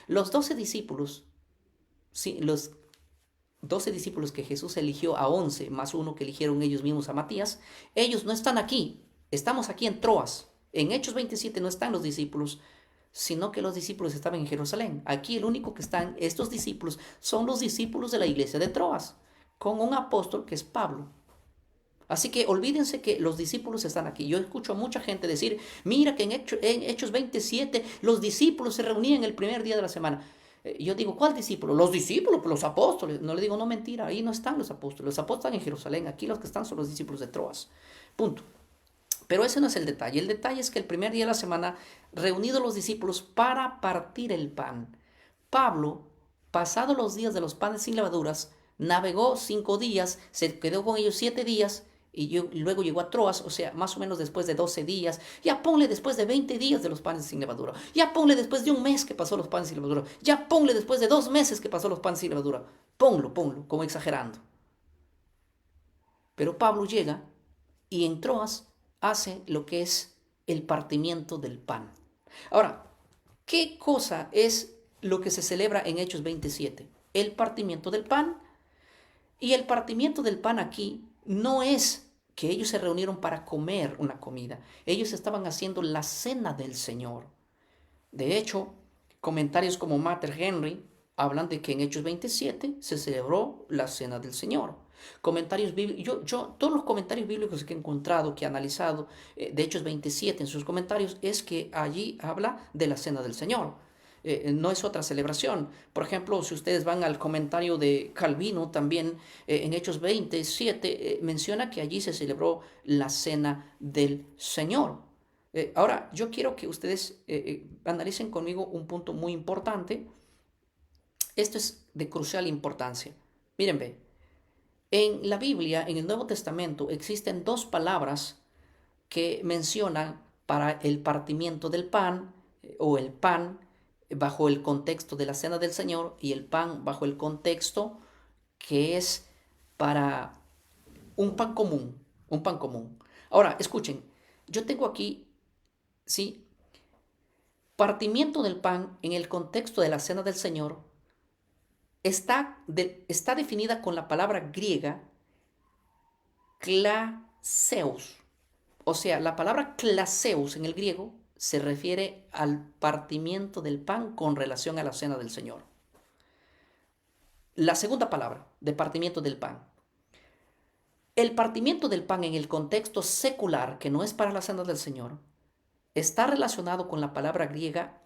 Los 12 discípulos, sí, los 12 discípulos que Jesús eligió a 11, más uno que eligieron ellos mismos a Matías, ellos no están aquí. Estamos aquí en Troas. En Hechos 27 no están los discípulos, sino que los discípulos estaban en Jerusalén. Aquí el único que están, estos discípulos, son los discípulos de la iglesia de Troas, con un apóstol que es Pablo. Así que olvídense que los discípulos están aquí. Yo escucho a mucha gente decir, mira que en Hechos 27 los discípulos se reunían el primer día de la semana. Yo digo, ¿cuál discípulo? Los discípulos, los apóstoles. No le digo, no, mentira, ahí no están los apóstoles. Los apóstoles están en Jerusalén. Aquí los que están son los discípulos de Troas. Punto. Pero ese no es el detalle. El detalle es que el primer día de la semana, reunidos los discípulos para partir el pan, Pablo, pasados los días de los panes sin levaduras, navegó 5 días, se quedó con ellos 7 días y luego llegó a Troas, o sea, más o menos después de 12 días. Ya ponle después de 20 días de los panes sin levadura. Ya ponle después de un mes que pasó los panes sin levadura. Ya ponle después de 2 meses que pasó los panes sin levadura. Ponlo, como exagerando. Pero Pablo llega y en Troas hace lo que es el partimiento del pan. Ahora, ¿qué cosa es lo que se celebra en Hechos 27? El partimiento del pan. Y el partimiento del pan aquí no es que ellos se reunieron para comer una comida. Ellos estaban haciendo la cena del Señor. De hecho, comentarios como Mater Henry hablan de que en Hechos 27 se celebró la cena del Señor. Comentarios bíblicos, todos los comentarios bíblicos que he encontrado, que he analizado de Hechos 27 en sus comentarios, es que allí habla de la cena del Señor. No es otra celebración. Por ejemplo, si ustedes van al comentario de Calvino, también en Hechos 27 menciona que allí se celebró la cena del Señor. Ahora, yo quiero que ustedes analicen conmigo un punto muy importante. Esto es de crucial importancia. Miren, ve, en la Biblia, en el Nuevo Testamento, existen dos palabras que mencionan para el partimiento del pan o el pan bajo el contexto de la cena del Señor y el pan bajo el contexto que es para un pan común, un pan común. Ahora, escuchen, yo tengo aquí, sí, partimiento del pan en el contexto de la cena del Señor está definida con la palabra griega klaseus. O sea, la palabra klaseus en el griego se refiere al partimiento del pan con relación a la cena del Señor. La segunda palabra de partimiento del pan. El partimiento del pan en el contexto secular, que no es para la cena del Señor, está relacionado con la palabra griega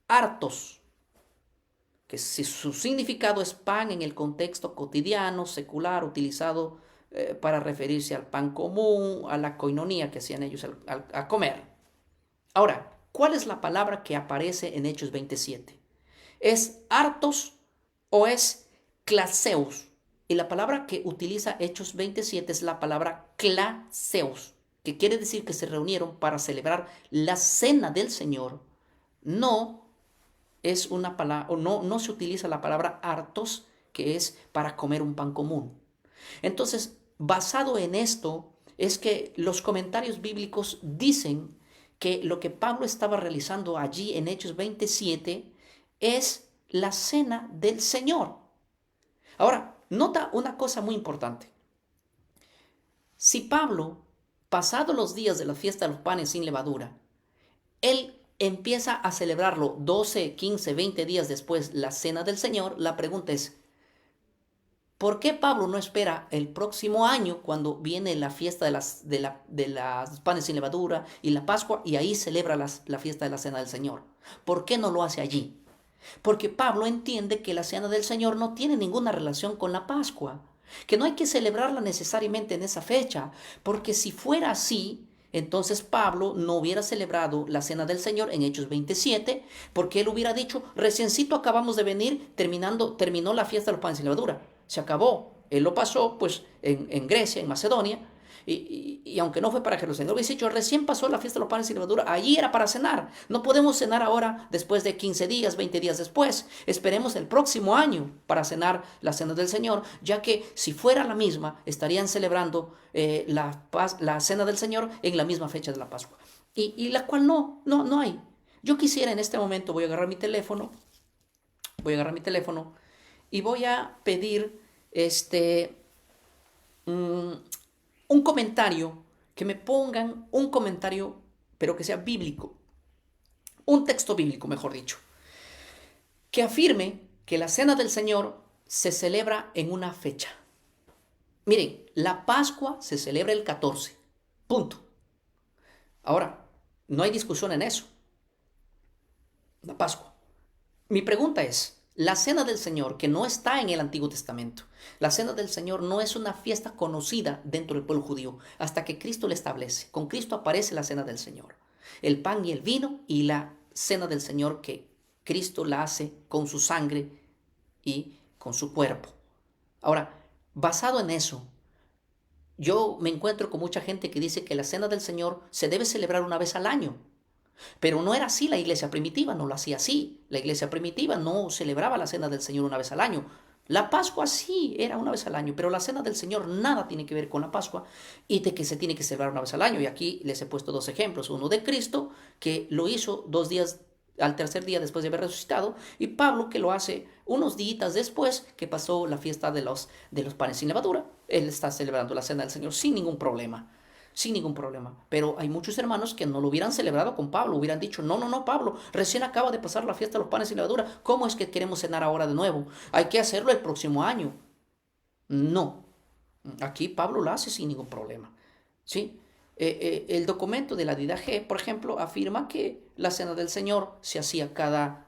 artos, que si su significado es pan en el contexto cotidiano, secular, utilizado para referirse al pan común, a la coinonía que hacían ellos a comer. Ahora, ¿cuál es la palabra que aparece en Hechos 27? ¿Es artos o es klaseus? Y la palabra que utiliza Hechos 27 es la palabra klaseus, que quiere decir que se reunieron para celebrar la cena del Señor. No es una palabra, no se utiliza la palabra artos, que es para comer un pan común. Entonces, basado en esto, es que los comentarios bíblicos dicen que lo que Pablo estaba realizando allí en Hechos 27 es la cena del Señor. Ahora, nota una cosa muy importante. Si Pablo, pasados los días de la fiesta de los panes sin levadura, él empieza a celebrarlo 12, 15, 20 días después, la cena del Señor, la pregunta es, ¿por qué Pablo no espera el próximo año cuando viene la fiesta de las panes sin levadura y la Pascua y ahí celebra la fiesta de la cena del Señor? ¿Por qué no lo hace allí? Porque Pablo entiende que la cena del Señor no tiene ninguna relación con la Pascua, que no hay que celebrarla necesariamente en esa fecha, porque si fuera así, entonces Pablo no hubiera celebrado la cena del Señor en Hechos 27, porque él hubiera dicho, reciencito acabamos de venir, terminó la fiesta de los panes sin levadura, se acabó. Él lo pasó pues en Grecia, en Macedonia, y aunque no fue para Jerusalén, lo hubiese dicho, recién pasó la fiesta de los panes sin levadura, allí era para cenar. No podemos cenar ahora después de 15 días, 20 días después. Esperemos el próximo año para cenar la cena del Señor, ya que si fuera la misma, estarían celebrando la cena del Señor en la misma fecha de la Pascua. Y la cual no hay. Yo quisiera en este momento, voy a agarrar mi teléfono y voy a pedir un comentario, que me pongan un comentario, pero que sea bíblico, un texto bíblico, mejor dicho, que afirme que la cena del Señor se celebra en una fecha. Miren, la Pascua se celebra el 14, punto. Ahora, no hay discusión en eso, la Pascua. Mi pregunta es, la cena del Señor, que no está en el Antiguo Testamento, la cena del Señor no es una fiesta conocida dentro del pueblo judío hasta que Cristo la establece. Con Cristo aparece la cena del Señor. El pan y el vino y la cena del Señor que Cristo la hace con su sangre y con su cuerpo. Ahora, basado en eso, yo me encuentro con mucha gente que dice que la cena del Señor se debe celebrar una vez al año. Pero no era así la iglesia primitiva, no lo hacía así. La iglesia primitiva no celebraba la cena del Señor una vez al año. La Pascua sí era una vez al año, pero la cena del Señor nada tiene que ver con la Pascua y de que se tiene que celebrar una vez al año. Y aquí les he puesto dos ejemplos. Uno de Cristo, que lo hizo 2 días al tercer día después de haber resucitado, y Pablo, que lo hace unos días después que pasó la fiesta de los panes sin levadura. Él está celebrando la cena del Señor sin ningún problema. Sin ningún problema. Pero hay muchos hermanos que no lo hubieran celebrado con Pablo, hubieran dicho, no, Pablo, recién acaba de pasar la fiesta de los panes sin levadura, ¿cómo es que queremos cenar ahora de nuevo? Hay que hacerlo el próximo año. No, aquí Pablo lo hace sin ningún problema. ¿Sí? El documento de la Didache, por ejemplo, afirma que la cena del Señor se hacía cada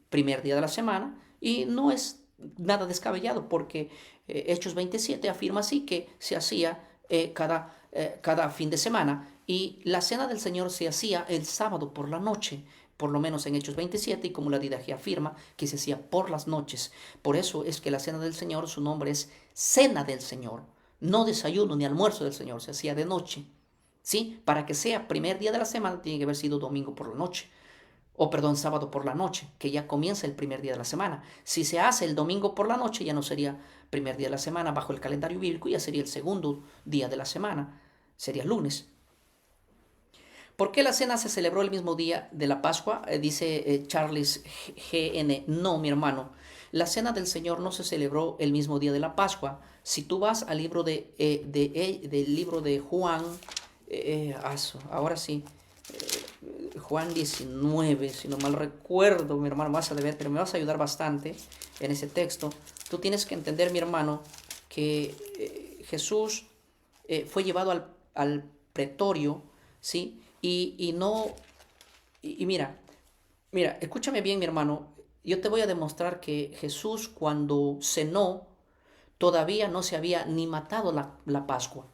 primer día de la semana y no es nada descabellado porque Hechos 27 afirma así que se hacía cada cada fin de semana, y la cena del Señor se hacía el sábado por la noche, por lo menos en Hechos 27, y como la didagia afirma, que se hacía por las noches. Por eso es que la cena del Señor, su nombre es cena del Señor, no desayuno ni almuerzo del Señor, se hacía de noche. ¿Sí? Para que sea primer día de la semana, tiene que haber sido domingo por la noche. O perdón, sábado por la noche, que ya comienza el primer día de la semana. Si se hace el domingo por la noche, ya no sería primer día de la semana bajo el calendario bíblico, ya sería el segundo día de la semana, sería lunes. ¿Por qué la cena se celebró el mismo día de la Pascua? Dice Charles G.N. No, mi hermano. La cena del Señor no se celebró el mismo día de la Pascua. Si tú vas al libro del libro de Juan, ahora sí, Juan 19, si no mal recuerdo, mi hermano, vas a ver, pero me vas a ayudar bastante en ese texto. Tú tienes que entender, mi hermano, que Jesús fue llevado al pretorio, ¿sí? Y no, mira, escúchame bien, mi hermano, yo te voy a demostrar que Jesús cuando cenó, todavía no se había ni matado la Pascua.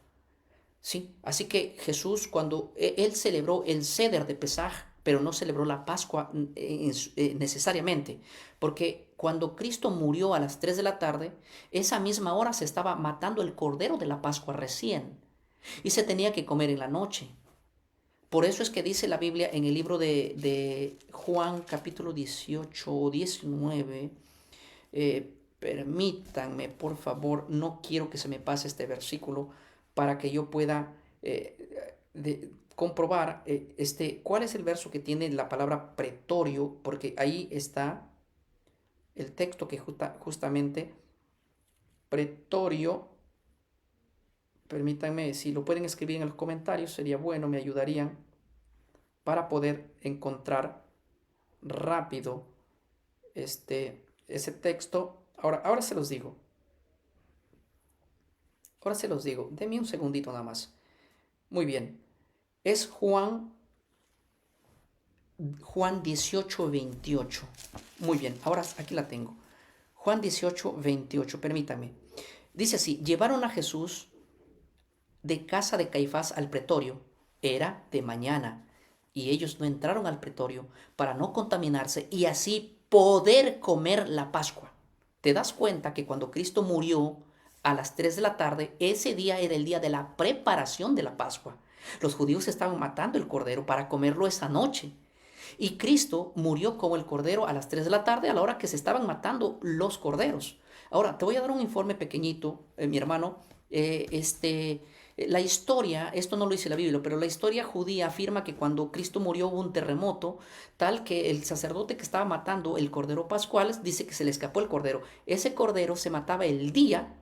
Sí, así que Jesús cuando él celebró el Seder de Pesaj, pero no celebró la Pascua necesariamente, porque cuando Cristo murió a las 3 de la tarde, esa misma hora se estaba matando el cordero de la Pascua recién y se tenía que comer en la noche. Por eso es que dice la Biblia en el libro de Juan capítulo 18 o 19, permítanme por favor, no quiero que se me pase este versículo para que yo pueda comprobar cuál es el verso que tiene la palabra pretorio, porque ahí está el texto que justamente pretorio. Permítanme, si lo pueden escribir en los comentarios, sería bueno, me ayudarían para poder encontrar rápido ese texto. Ahora se los digo. Ahora se los digo. Denme un segundito nada más. Muy bien. Es Juan 18, 28. Muy bien, ahora aquí la tengo. Juan 18, 28, permítame. Dice así, llevaron a Jesús de casa de Caifás al pretorio. Era de mañana y ellos no entraron al pretorio para no contaminarse y así poder comer la Pascua. ¿Te das cuenta que cuando Cristo murió a las 3 de la tarde, ese día era el día de la preparación de la Pascua? Los judíos estaban matando el cordero para comerlo esa noche. Y Cristo murió como el cordero a las 3 de la tarde a la hora que se estaban matando los corderos. Ahora, te voy a dar un informe pequeñito, mi hermano. La historia, esto no lo dice la Biblia, pero la historia judía afirma que cuando Cristo murió hubo un terremoto, tal que el sacerdote que estaba matando el cordero pascual dice que se le escapó el cordero. Ese cordero se mataba el día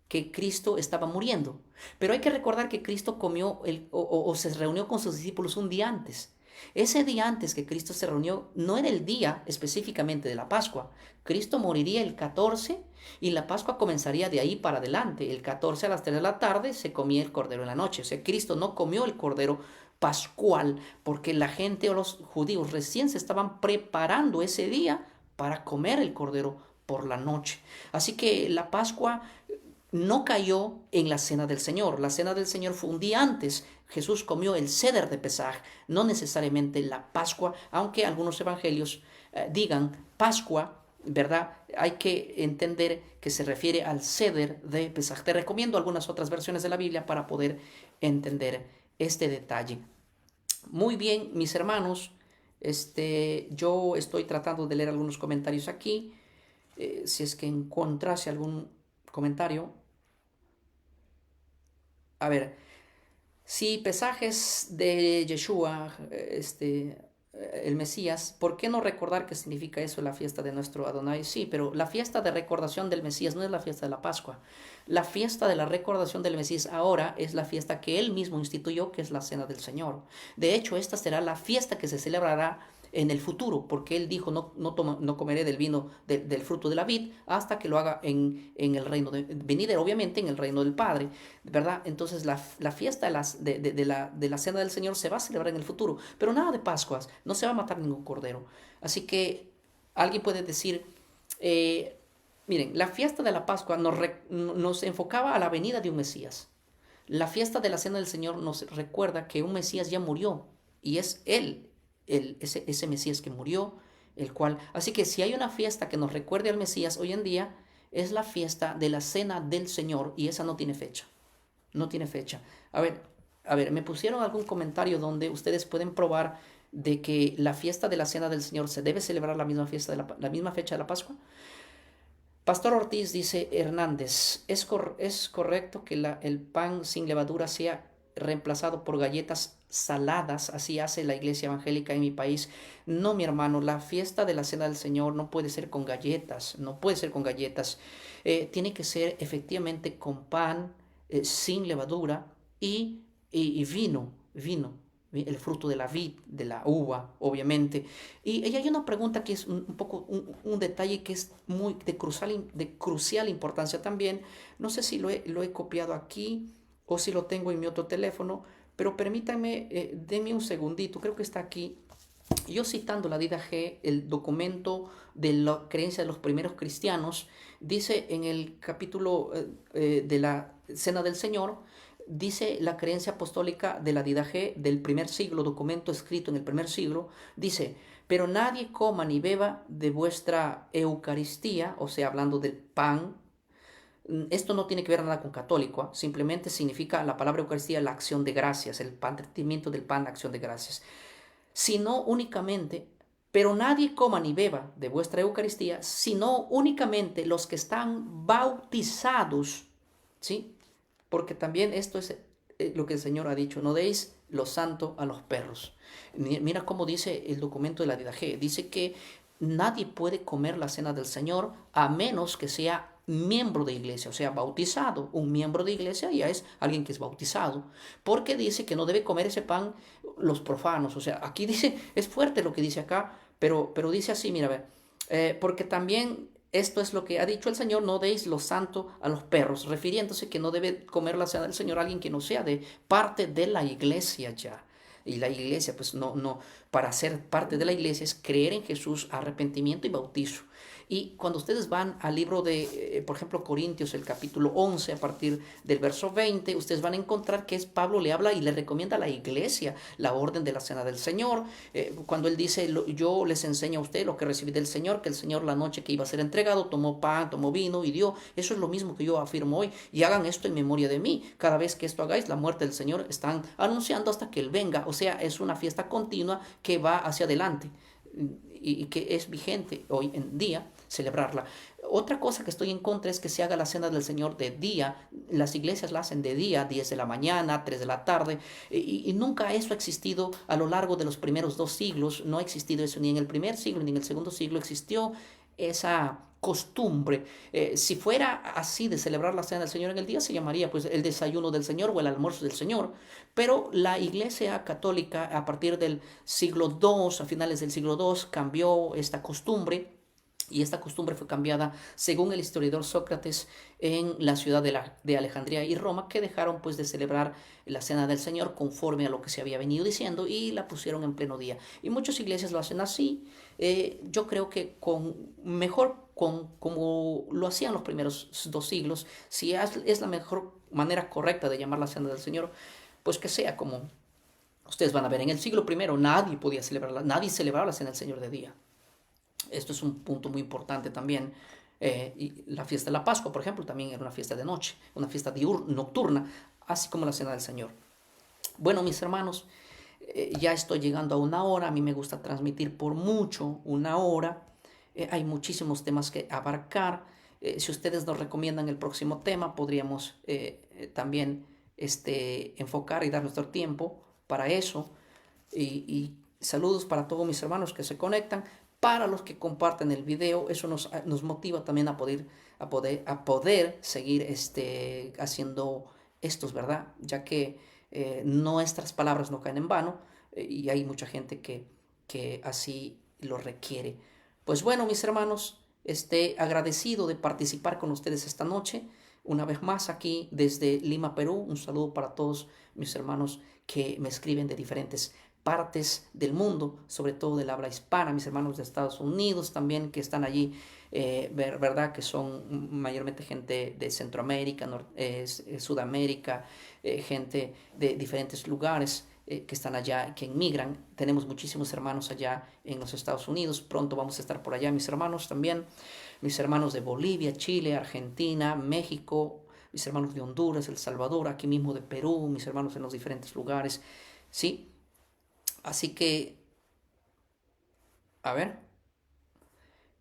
que Cristo estaba muriendo. Pero hay que recordar que Cristo comió o se reunió con sus discípulos un día antes. Ese día antes que Cristo se reunió no era el día específicamente de la Pascua. Cristo moriría el 14 y la Pascua comenzaría de ahí para adelante. El 14 a las 3 de la tarde se comía el cordero en la noche. O sea, Cristo no comió el cordero pascual porque la gente o los judíos recién se estaban preparando ese día para comer el cordero por la noche. Así que la Pascua no cayó en la cena del Señor. La cena del Señor fue un día antes. Jesús comió el Seder de Pesaj, no necesariamente la Pascua, aunque algunos evangelios digan Pascua, ¿verdad? Hay que entender que se refiere al Seder de Pesaj. Te recomiendo algunas otras versiones de la Biblia para poder entender este detalle. Muy bien, mis hermanos, yo estoy tratando de leer algunos comentarios aquí. Si es que encontrase algún comentario. A ver, si pesajes de Yeshua, el Mesías, ¿por qué no recordar qué significa eso la fiesta de nuestro Adonai? Sí, pero la fiesta de recordación del Mesías no es la fiesta de la Pascua. La fiesta de la recordación del Mesías ahora es la fiesta que él mismo instituyó, que es la Cena del Señor. De hecho, esta será la fiesta que se celebrará en el futuro, porque él dijo, no comeré del vino del fruto de la vid hasta que lo haga en el reino venidero, obviamente en el reino del Padre, ¿verdad? Entonces la fiesta de la cena del Señor se va a celebrar en el futuro, pero nada de Pascuas, no se va a matar ningún cordero. Así que alguien puede decir, miren, la fiesta de la Pascua nos enfocaba a la venida de un Mesías. La fiesta de la Cena del Señor nos recuerda que un Mesías ya murió y es Él, ese Mesías que murió, el cual... Así que si hay una fiesta que nos recuerde al Mesías hoy en día, es la fiesta de la Cena del Señor y esa no tiene fecha. No tiene fecha. A ver, me pusieron algún comentario donde ustedes pueden probar de que la fiesta de la Cena del Señor se debe celebrar la misma fiesta de la misma fecha de la Pascua. Pastor Ortiz dice: Hernández, ¿es correcto que el pan sin levadura sea reemplazado por galletas saladas? Así hace la iglesia evangélica en mi país. No, mi hermano, la fiesta de la Cena del Señor no puede ser con galletas, no puede ser con galletas. Tiene que ser efectivamente con pan sin levadura y vino, el fruto de la vid, de la uva, obviamente. Y hay una pregunta que es un poco un detalle que es muy de crucial importancia también. No sé si lo he copiado aquí o si lo tengo en mi otro teléfono, pero permítanme, denme un segundito, creo que está aquí. Yo citando la Didache, el documento de la creencia de los primeros cristianos, dice en el capítulo de la Cena del Señor, dice la creencia apostólica de la Didache del primer siglo, documento escrito en el primer siglo, dice: pero nadie coma ni beba de vuestra Eucaristía, o sea, hablando del pan. Esto no tiene que ver nada con católico, simplemente significa la palabra Eucaristía, la acción de gracias, el partimiento del pan, la acción de gracias. Sino únicamente, pero nadie coma ni beba de vuestra Eucaristía, sino únicamente los que están bautizados, ¿sí? Porque también esto es lo que el Señor ha dicho: no deis lo santo a los perros. Mira cómo dice el documento de la Didache. Dice que nadie puede comer la cena del Señor a menos que sea miembro de iglesia, o sea, bautizado. Un miembro de iglesia ya es alguien que es bautizado, porque dice que no debe comer ese pan los profanos. O sea, aquí dice, es fuerte lo que dice acá, pero dice así, mira, a ver, porque también esto es lo que ha dicho el Señor: no deis lo santo a los perros, refiriéndose que no debe comer la cena del Señor alguien que no sea de parte de la iglesia ya. Y la iglesia, pues no, para ser parte de la iglesia es creer en Jesús, arrepentimiento y bautizo. Y cuando ustedes van al libro de, por ejemplo, Corintios, el capítulo 11, a partir del verso 20, ustedes van a encontrar que Pablo le habla y le recomienda a la iglesia la orden de la cena del Señor. Cuando él dice: yo les enseño a ustedes lo que recibí del Señor, que el Señor la noche que iba a ser entregado tomó pan, tomó vino y dio. Eso es lo mismo que yo afirmo hoy. Y hagan esto en memoria de mí. Cada vez que esto hagáis, la muerte del Señor están anunciando hasta que Él venga. O sea, es una fiesta continua que va hacia adelante y que es vigente hoy en día celebrarla. Otra cosa que estoy en contra es que se haga la cena del Señor de día. Las iglesias la hacen de día, 10 de la mañana, 3 de la tarde, y nunca eso ha existido a lo largo de los primeros 2 siglos. No ha existido eso ni en el primer siglo ni en el segundo siglo existió esa costumbre. Si fuera así de celebrar la cena del Señor en el día, se llamaría pues el desayuno del Señor o el almuerzo del Señor. Pero la iglesia católica a partir del siglo II, a finales del siglo II, cambió esta costumbre. Y esta costumbre fue cambiada, según el historiador Sócrates, en la ciudad de Alejandría y Roma, que dejaron pues de celebrar la cena del Señor conforme a lo que se había venido diciendo y la pusieron en pleno día. Y muchas iglesias lo hacen así. Yo creo que como lo hacían los primeros 2 siglos, si es la mejor manera correcta de llamar la cena del Señor, pues que sea como ustedes van a ver. En el siglo I nadie podía celebrarla, nadie celebraba la cena del Señor de día. Esto es un punto muy importante también. Y la fiesta de la Pascua, por ejemplo, también era una fiesta de noche, una fiesta nocturna, así como la cena del Señor. Bueno, mis hermanos, ya estoy llegando a 1 hora. A mí me gusta transmitir por mucho 1 hora. Hay muchísimos temas que abarcar. Si ustedes nos recomiendan el próximo tema, podríamos también enfocar y dar nuestro tiempo para eso. Y saludos para todos mis hermanos que se conectan. Para los que comparten el video, eso nos motiva también a poder seguir haciendo estos, ¿verdad? Ya que nuestras palabras no caen en vano, y hay mucha gente que así lo requiere. Pues bueno, mis hermanos, agradecido de participar con ustedes esta noche. Una vez más aquí desde Lima, Perú. Un saludo para todos mis hermanos que me escriben de diferentes partes del mundo, sobre todo del habla hispana, mis hermanos de Estados Unidos también que están allí, verdad que son mayormente gente de Centroamérica, Sudamérica, gente de diferentes lugares que están allá, que emigran. Tenemos muchísimos hermanos allá en los Estados Unidos, pronto vamos a estar por allá, mis hermanos también, mis hermanos de Bolivia, Chile, Argentina, México, mis hermanos de Honduras, El Salvador, aquí mismo de Perú, mis hermanos en los diferentes lugares, ¿sí? Así que, a ver,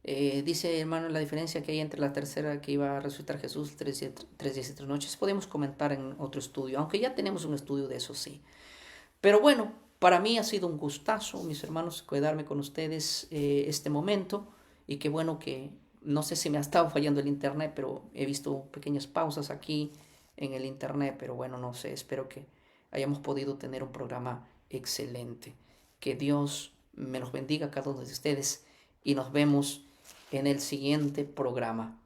dice hermano la diferencia que hay entre la tercera que iba a resucitar Jesús, 3 días y 3 noches. Podemos comentar en otro estudio, aunque ya tenemos un estudio de eso, sí. Pero bueno, para mí ha sido un gustazo, mis hermanos, quedarme con ustedes este momento. Y qué bueno que, no sé si me ha estado fallando el internet, pero he visto pequeñas pausas aquí en el internet. Pero bueno, no sé, espero que hayamos podido tener un programa excelente. Que Dios me los bendiga a cada uno de ustedes y nos vemos en el siguiente programa.